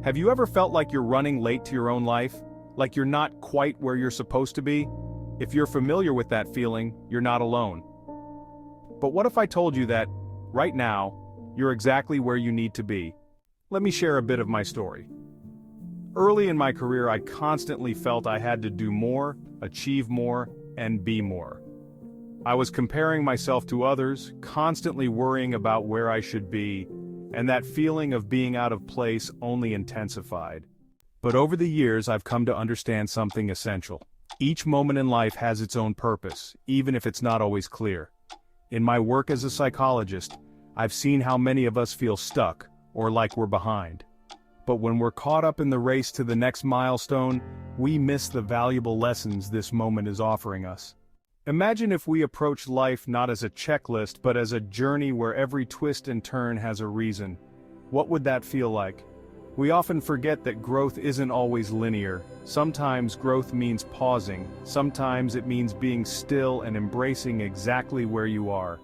Have you ever felt like you're running late to your own life? Like you're not quite where you're supposed to be? If you're familiar with that feeling, you're not alone. But what if I told you that, right now, you're exactly where you need to be? Let me share a bit of my story. Early in my career, I constantly felt I had to do more, achieve more, and be more. I was comparing myself to others, constantly worrying about where I should be, and that feeling of being out of place only intensified. But over the years, I've come to understand something essential. Each moment in life has its own purpose, even if it's not always clear. In my work as a psychologist, I've seen how many of us feel stuck, or like we're behind. But when we're caught up in the race to the next milestone, we miss the valuable lessons this moment is offering us. Imagine if we approach life not as a checklist but as a journey where every twist and turn has a reason. What would that feel like? We often forget that growth isn't always linear. Sometimes growth means pausing, sometimes it means being still and embracing exactly where you are.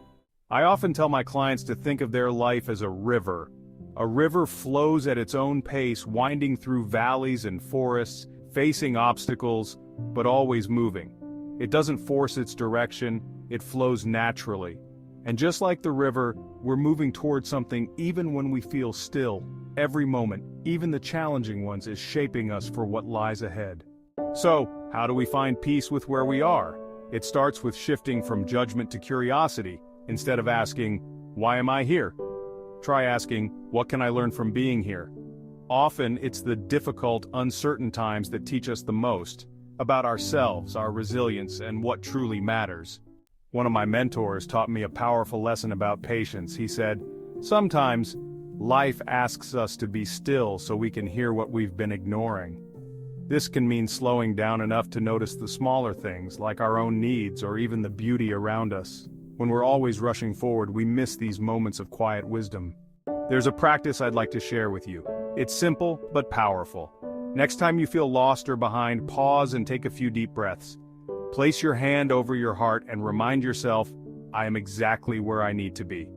I often tell my clients to think of their life as a river. A river flows at its own pace, winding through valleys and forests, facing obstacles, but always moving. It doesn't force its direction, it flows naturally. And just like the river, we're moving towards something even when we feel still. Every moment, even the challenging ones, is shaping us for what lies ahead. So, how do we find peace with where we are? It starts with shifting from judgment to curiosity. Instead of asking, "Why am I here?" Try asking, "What can I learn from being here?" Often, it's the difficult, uncertain times that teach us the most, about ourselves, our resilience, and what truly matters. One of my mentors taught me a powerful lesson about patience. He said, "Sometimes, life asks us to be still so we can hear what we've been ignoring." This can mean slowing down enough to notice the smaller things, like our own needs or even the beauty around us. When we're always rushing forward, we miss these moments of quiet wisdom. There's a practice I'd like to share with you. It's simple, but powerful. Next time you feel lost or behind, pause and take a few deep breaths. Place your hand over your heart and remind yourself, "I am exactly where I need to be."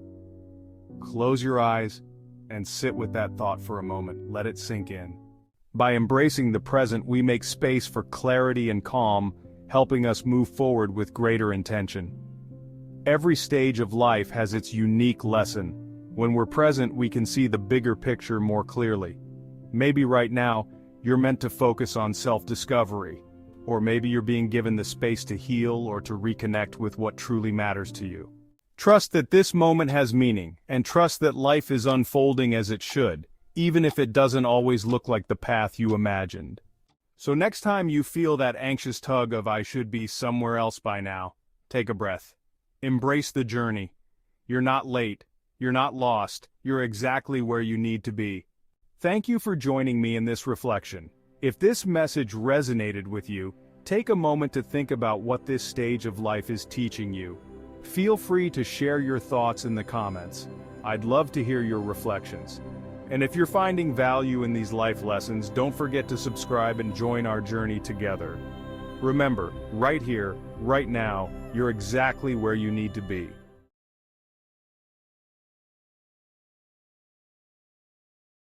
Close your eyes and sit with that thought for a moment. Let it sink in. By embracing the present, we make space for clarity and calm, helping us move forward with greater intention. Every stage of life has its unique lesson. When we're present, we can see the bigger picture more clearly. Maybe right now, you're meant to focus on self-discovery, or maybe you're being given the space to heal or to reconnect with what truly matters to you. Trust that this moment has meaning, and trust that life is unfolding as it should, even if it doesn't always look like the path you imagined. So next time you feel that anxious tug of "I should be somewhere else by now," take a breath. Embrace the journey. You're not late, you're not lost, you're exactly where you need to be. Thank you for joining me in this reflection. If this message resonated with you, take a moment to think about what this stage of life is teaching you. Feel free to share your thoughts in the comments. I'd love to hear your reflections. And if you're finding value in these life lessons, don't forget to subscribe and join our journey together. Remember, right here, right now, you're exactly where you need to be.